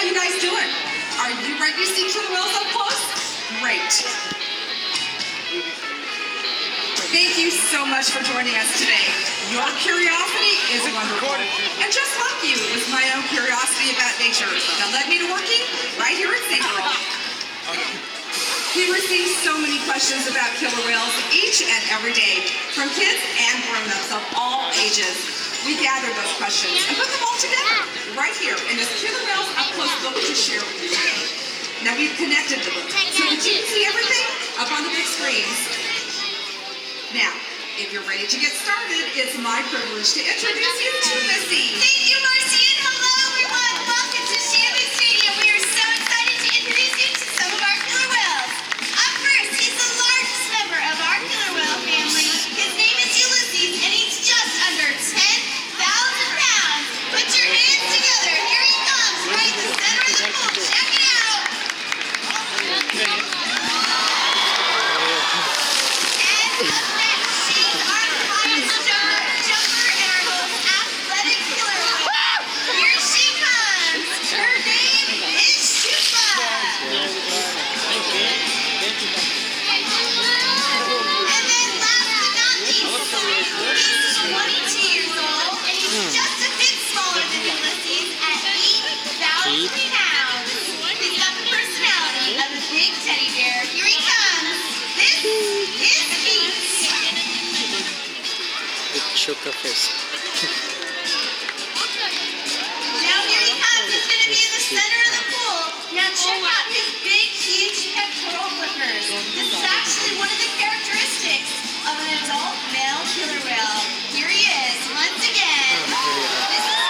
How you guys doing? Are you ready to see killer whales up close? Great. Thank you so much for joining us today. Your curiosity is wonderful. And just like you, it was my own curiosity about nature that led me to working right here at SeaWorld. We receive so many questions about killer whales each and every day from kids and grown-ups of all ages. We gather those questions and put them all together right here in this Killer Whales Up Close book to share with you today. Now we've connected the book so that you can see everything up on the big screens. Now, if you're ready to get started, it's my privilege to introduce you to Missy. Thank you, Marcy, and hello, everyone. Welcome to Shamu Stadium. We are so excited to introduce you to some of our killer whales. Up first, he's the largest member of our killer whale family. His name is Ulises, and he's just under 10,000 pounds. Put your hands together. Here he comes, right in the center of the pool. Check it out. Shouka first. Now here he comes. He's going to be in the center of the pool. Now check out his big, huge pectoral flippers. This is actually one of the characteristics of an adult male killer whale. Here he is, once again. This is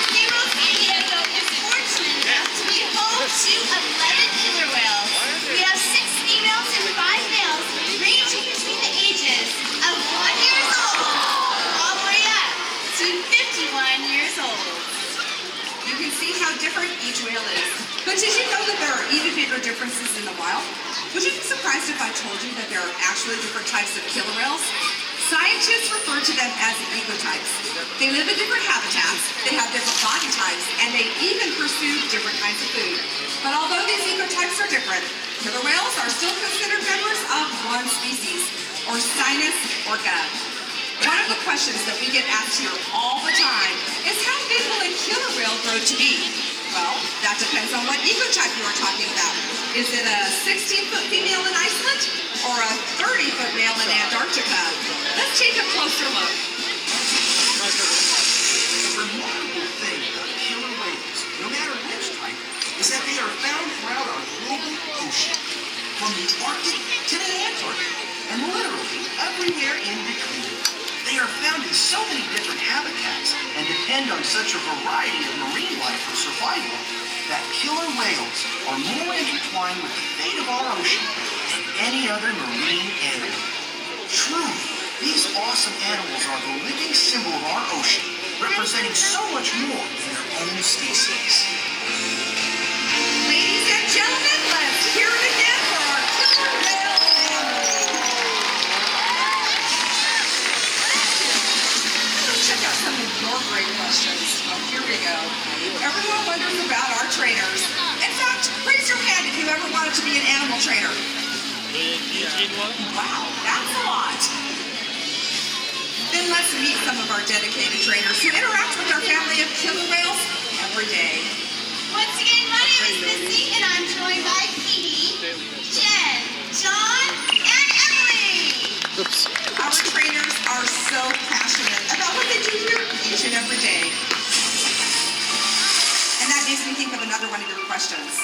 SeaWorld San Diego is fortunate enough to be home to athletic killer whales. We have 6 females and 5 males, ranging between the ages of 1 year old all the way up to 51 years old. You can see how different each whale is. But did you know that there are even bigger differences in the wild? Would you be surprised if I told you that there are actually different types of killer whales? Scientists refer to them as ecotypes. They live in different habitats, they have different body types, and they even pursue different kinds of food. But although these ecotypes are different, killer whales are still considered members of one species, or Sinus orca. One of the questions that we get asked here all the time is how big will a killer whale grow to be? Well, that depends on what ecotype you are talking about. Is it a 16-foot female in Iceland or a 30-foot male in Antarctica? Let's take a closer look. The remarkable thing about killer whales, no matter which type, is that they are found throughout our global ocean, from the Arctic to the Antarctic, and literally everywhere in between. They are found in so many different habitats and depend on such a variety of marine life for survival that killer whales are more intertwined with the fate of our ocean than any other marine animal. Truly, these awesome animals are the living symbol of our ocean, representing so much more than their own species. Ladies and gentlemen, let's hear it again for our killer whale family. Let's check out some of your great questions. Oh, here we go. Everyone wonders about our trainers. In fact, raise your hand if you ever wanted to be an animal trainer. Wow, that's a lot. Then let's meet some of our dedicated trainers who interact with our family of killer whales every day. Once again, my name is Missy, and I'm joined by Keet, Jen, John, and Emily. Oops. Our trainers are so passionate about what they do here each and every day. And that makes me think of another one of your questions.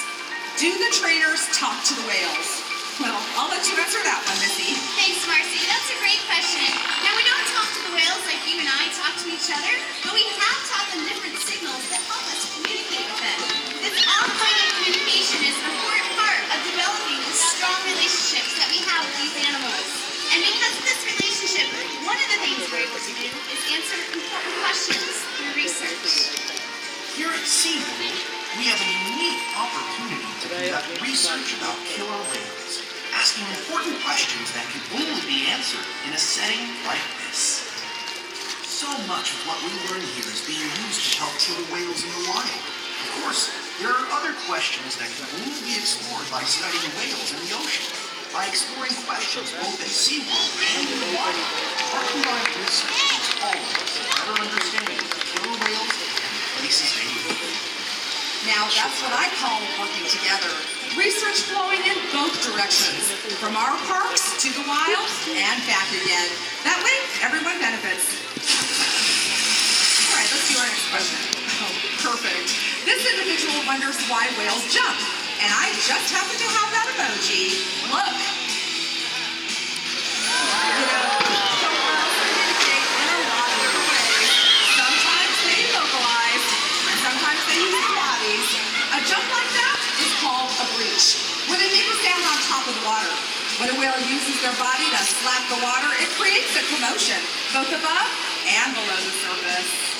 Do the trainers talk to the whales? Well, I'll let you answer that one, Missy. Thanks, Marcy. That's a great question. Now, we don't talk to the whales like you and I talk to each other, but we have taught them different signals that help us communicate with them. This outgoing communication is an important part of developing the strong relationships that we have with these animals. And because of this relationship, one of the things we're able to do is answer important questions through research. Here at SeaWorld, we have a unique opportunity to conduct research about killer whales, asking important questions that can only be answered in a setting like this. So much of what we learn here is being used to help killer whales in the wild. course, there are other questions that can only be explored by studying whales in the ocean. By exploring questions both at SeaWorld and in the wild, our combined research gives all of us a better understanding of killer whales and the places they live. Now that's what I call working together. Research flowing in both directions, from our parks to the wild and back again. That way, everyone benefits. All right, let's do our next question. Oh, perfect. This individual wonders why whales jump, and I just happen to have that emoji. Look. You know, killer whales communicate in a lot of different ways. Sometimes they vocalize, and sometimes they use their bodies. A jump like that is called a breach, when a neighbor stands on top of the water. When a whale uses their body to slap the water, it creates a commotion, both above and below the surface.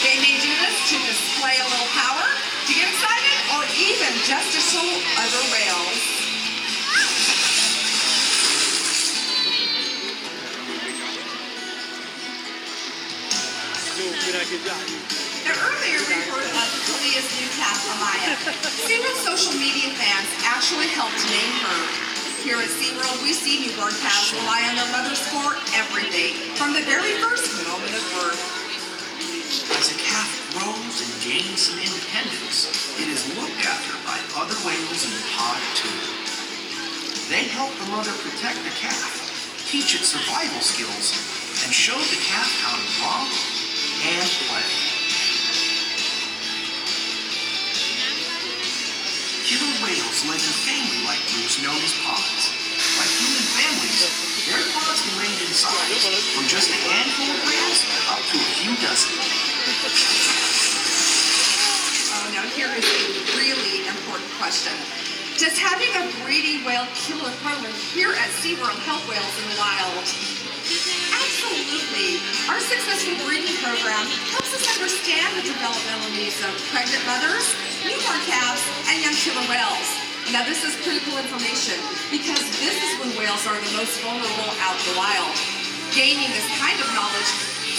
They may do this to display a little power, to get excited, or even just to show other whales. Now, earlier we heard of Ulises' new cat, Amaya. SeaWorld social media fans actually helped name her. Here at SeaWorld, we see newborn calves rely on their mother's for everything, from the very first moment of birth. As a calf grows and gains some independence, it is looked after by other whales in the pod too. They help the mother protect the calf, teach it survival skills, and show the calf how to romp and play. Killer whales live in family-like groups known as pods. Like human families, their pods can range in size from just a handful of whales up to a few dozen. Oh, now here is a really important question. Does having a breeding whale killer program here at SeaWorld help whales in the wild? Absolutely. Our successful breeding program helps us understand the developmental needs of pregnant mothers, newborn calves, and young killer whales. Now this is critical information because this is when whales are the most vulnerable out in the wild. Gaining this kind of knowledge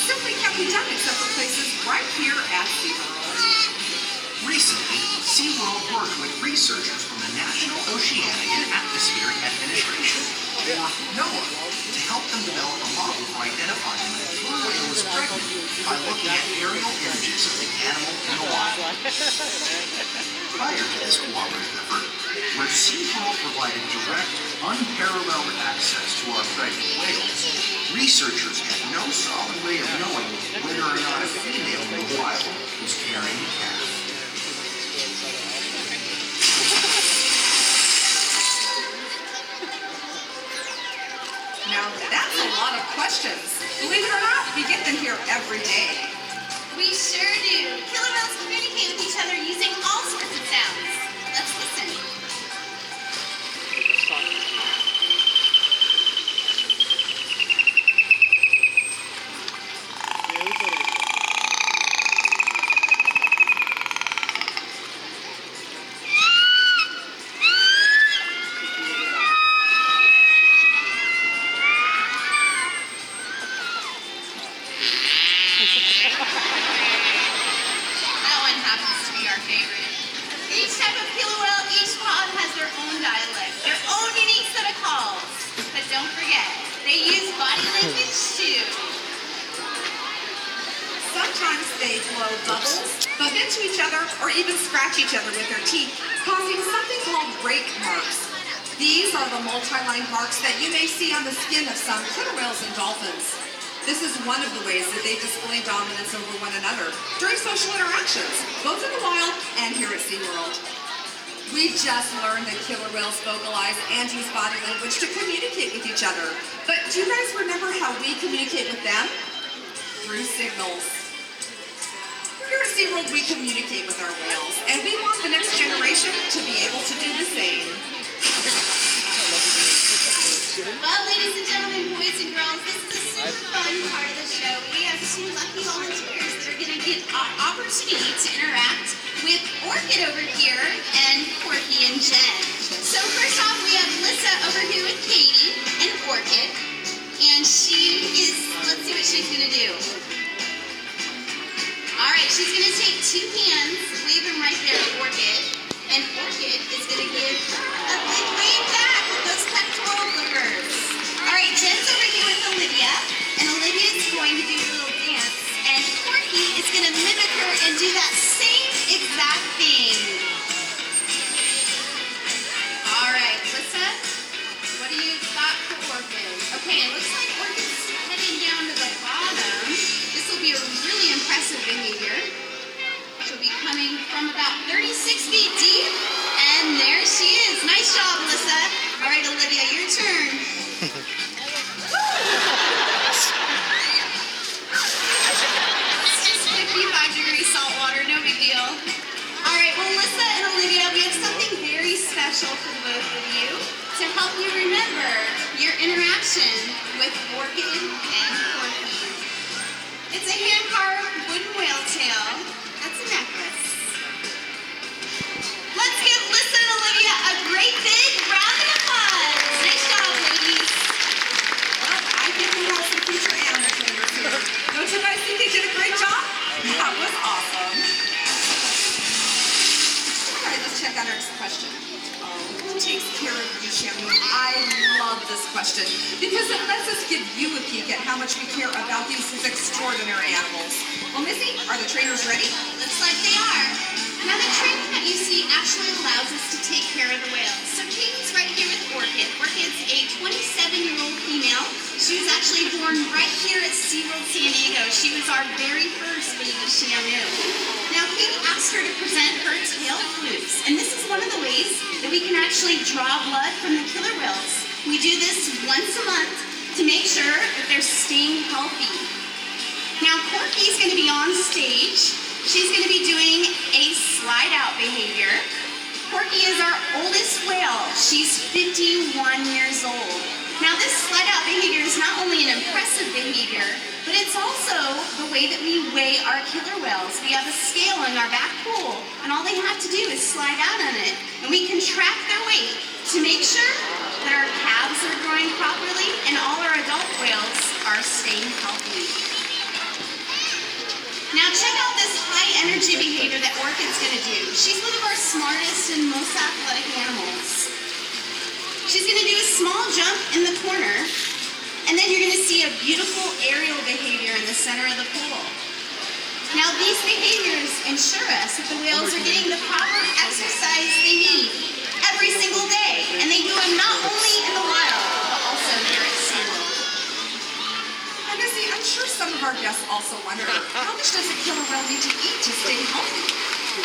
simply can't be done except for places right here at SeaWorld. Recently, SeaWorld worked with researchers from the National Oceanic and Atmospheric Administration, or NOAA, to help them develop a model for identifying when a killer whale is pregnant by looking at aerial images of the animal in the wild. Prior to this cooperative effort, where SeaWorld provided direct, unparalleled access to our pregnant whales, researchers had no solid way of knowing whether or not a female in the wild was carrying a calf. Now that's a lot of questions. Believe it or not, we get them here every day. We sure do. Killer whales communicate with each other using all sorts of sounds. Let's listen. That one happens to be our favorite. Each type of killer whale, each pod has their own dialect, their own unique set of calls. But don't forget, they use body language too. Sometimes they blow bubbles, bump into each other, or even scratch each other with their teeth, causing something called rake marks. These are the multi-line marks that you may see on the skin of some killer whales and dolphins. This is one of the ways that they display dominance over one another during social interactions, both in the wild and here at SeaWorld. We just learned that killer whales vocalize and use body language to communicate with each other. But do you guys remember how we communicate with them? Through signals. Here at SeaWorld, we communicate with our whales, and we want the next generation to be able to do the same. Well, ladies and gentlemen, boys and girls, this is a super fun part of the show. We have two lucky volunteers that are going to get an opportunity to interact with Orkid over here And let's see what she's gonna do. All right, she's gonna take two hands, wave them right there to Orkid, and Orkid is gonna give a big wave back with those pectoral flippers. All right, Jen's over here with Olivia, and Olivia's going to do a little dance, and Corky is gonna mimic her and do that same exact thing. All right, Lissa, what do you got for Orkid? Okay, it looks like Orkid's heading down to the bottom. This will be a really impressive behavior. She'll be coming from about 36 feet deep, and there she is. Nice job, Lissa. All right, Olivia, your turn. It's just 55-degree salt water, no big deal. All right, well, Lissa and Olivia, we have something very special for the both of you to help you remember your interaction with Orkid and Corky. It's a hand-carved wooden whale tail. That's a necklace. Let's give Lissa and Olivia a great big round of applause. Nice job, ladies. Well, I think we have some future animal trainers here. Don't you guys think they did a great job? That was awesome. All right, let's check out our next question. Who takes care of you, Shamu? I love this question because it lets us give you a peek at how much we care about these extraordinary animals. Well, Missy, are the trainers ready? Looks like they are. Now, the training that you see actually allows us to take care of the whales. So Katey's right here with Orkid. Orkid's a 27-year-old female. She was actually born right here at SeaWorld San Diego. She was our very first baby Shamu. Now, Katey asked her to present her tail flukes, and this is one of the ways that we can actually draw blood from the killer whales. We do this once a month to make sure that they're staying healthy. Now, Corky's going to be on stage. She's going to be doing a slide-out behavior. Corky is our oldest whale. She's 51 years old. Now, this slide-out behavior is not only an impressive behavior, but it's also the way that we weigh our killer whales. We have a scale in our back pool, and all they have to do is slide out on it. And we can track their weight to make sure that our calves are growing properly and all our adult whales are staying healthy. Now check out this high energy behavior that Orkid's gonna do. She's one of our smartest and most athletic animals. She's gonna do a small jump in the corner, and then you're gonna see a beautiful aerial behavior in the center of the pool. Now these behaviors ensure us that the whales are getting the proper exercise they need every single day, and they do them not only in the wild, but also here at SeaWorld. And Missy, I'm sure some of our guests also wonder, how much does a killer whale need to eat to stay healthy?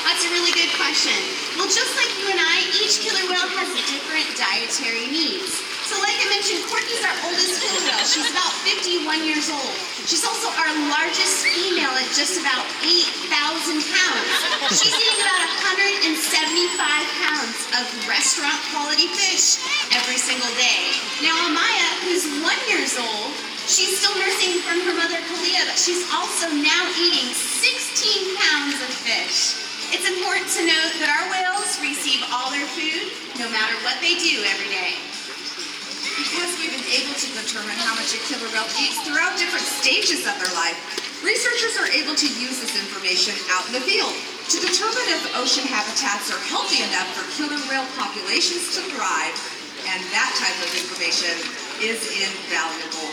That's a really good question. Well, just like you and I, each killer whale has different dietary needs. So like I mentioned, Corky's our oldest killer whale. She's about 51 years old. She's also our largest female at just about 8,000 pounds. She's eating about 175 pounds of restaurant quality fish every single day. Now Amaya, who's 1 year old, she's still nursing from her mother Kalia, but she's also now eating 16 pounds of fish. It's important to note that our whales receive all their food, no matter what they do every day. Because we've been able to determine how much a killer whale eats throughout different stages of their life, researchers are able to use this information out in the field to determine if ocean habitats are healthy enough for killer whale populations to thrive, and that type of information is invaluable.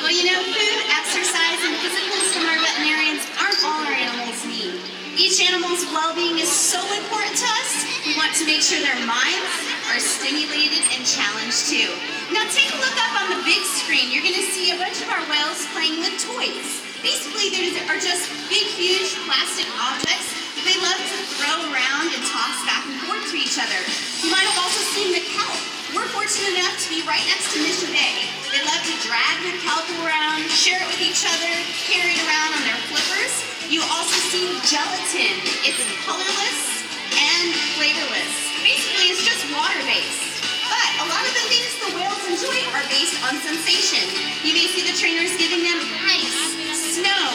Well, you know, food, exercise, and physicals from our veterinarians aren't all our animals need. Each animal's well-being is so important to us, we want to make sure their minds are stimulated and challenged too. Now take a look up on the big screen. You're going to see a bunch of our whales playing with toys. Basically, they are just big, huge plastic objects that they love to throw around and toss back and forth to each other. You might have also seen the kelp. We're fortunate enough to be right next to Mission Bay. They love to drag their kelp around, share it with each other, carry it around on their flippers. You also see gelatin. It's colorless and flavorless. Basically, it's just water-based. But a lot of the things the whales enjoy are based on sensation. You may see the trainers giving them ice, snow,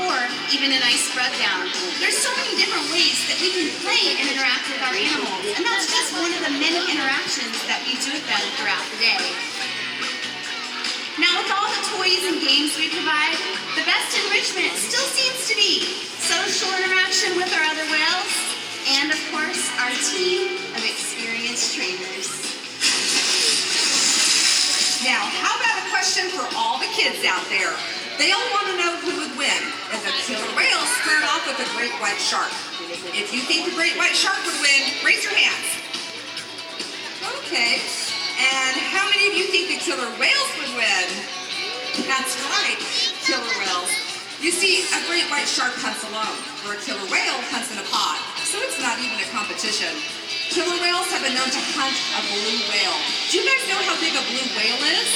or or even a nice rub down. There's so many different ways that we can play and interact with our animals, and that's just one of the many interactions that we do with them throughout the day. Now, with all the toys and games we provide, the best enrichment still seems to be social interaction with our other whales, and of course, our team of experienced trainers. Now, how about a question for all the kids out there? They all want to know who would win if a killer whale squared off with a great white shark. If you think the great white shark would win, raise your hands. Okay. And how many of you think the killer whales would win? That's right, killer whales. You see, a great white shark hunts alone, where a killer whale hunts in a pod, so it's not even a competition. Killer whales have been known to hunt a blue whale. Do you guys know how big a blue whale is?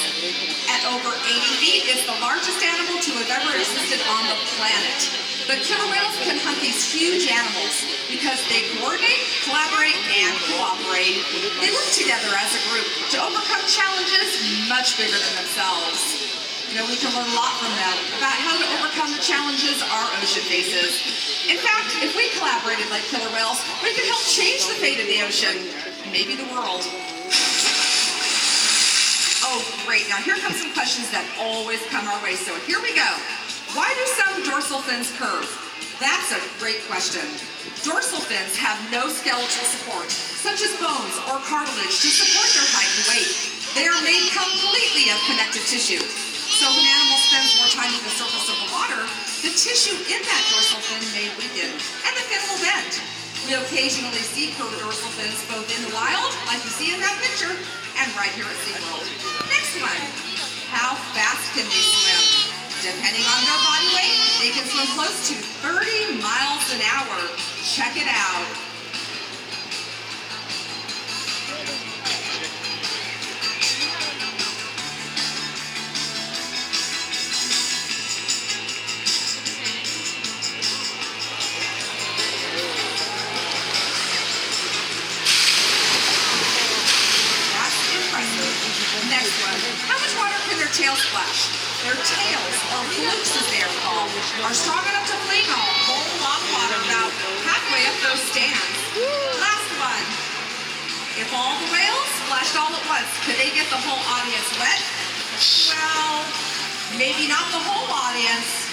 At over 80 feet, it's the largest animal to have ever existed on the planet. But killer whales can hunt these huge animals because they coordinate, collaborate, and cooperate. They work together as a group to overcome challenges much bigger than themselves. You know, we can learn a lot from them about how to overcome the challenges our ocean faces. In fact, if we collaborated like killer whales, we could help change the fate of the ocean, maybe the world. Oh, great. Now here come some questions that always come our way. So here we go. Why do some dorsal fins curve? That's a great question. Dorsal fins have no skeletal support, such as bones or cartilage, to support their height and weight. They are made completely of connective tissue. So if an animal spends more time at the surface of the water, the tissue in that dorsal fin may weaken, and the fin will bend. We occasionally see curved dorsal fins both in the wild, like you see in that picture, and right here at SeaWorld. Next one. How fast can they swim? Depending on their body weight, they can swim close to 30 miles an hour. Check it out. Next one. How much water can their tails splash? Their tails, or flukes as they are called, are strong enough to fling a whole lot of water about halfway up those stands. Last one. If all the whales splashed all at once, could they get the whole audience wet? Well, maybe not the whole audience.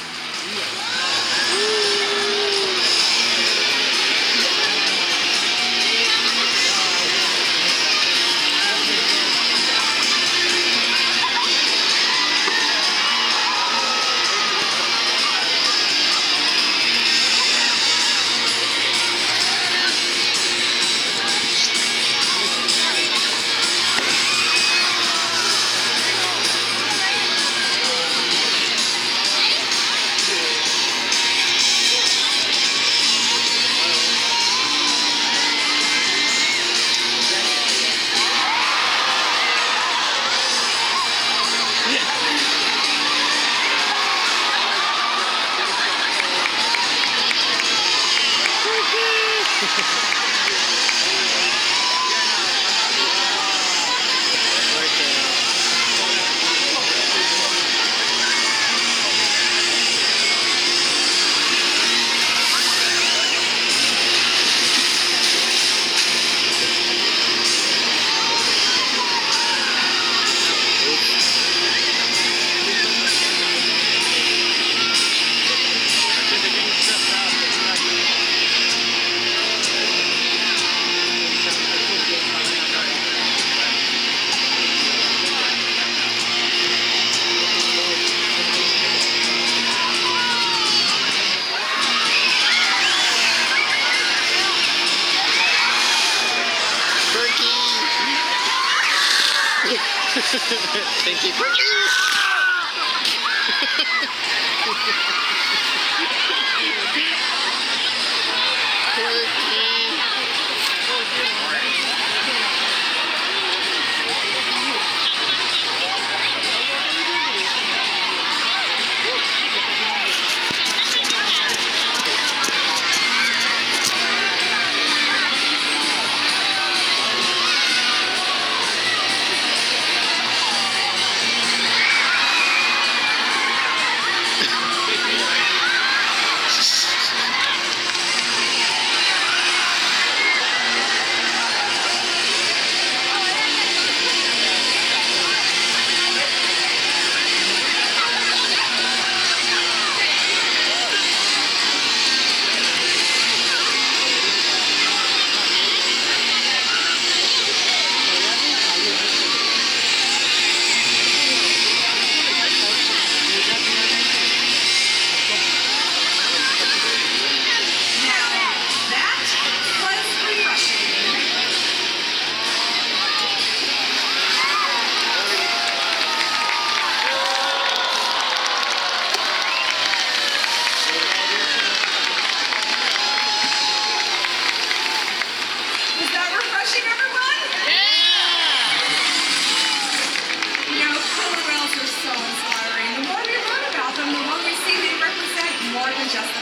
Thank you.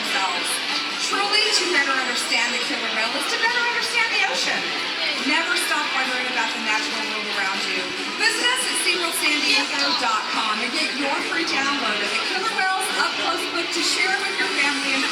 themselves. Truly, to better understand the killer whale is to better understand the ocean. Never stop wondering about the natural world around you. Visit us at SeaWorldSanDiego.com and get your free download of the killer whales up close book to share with your family and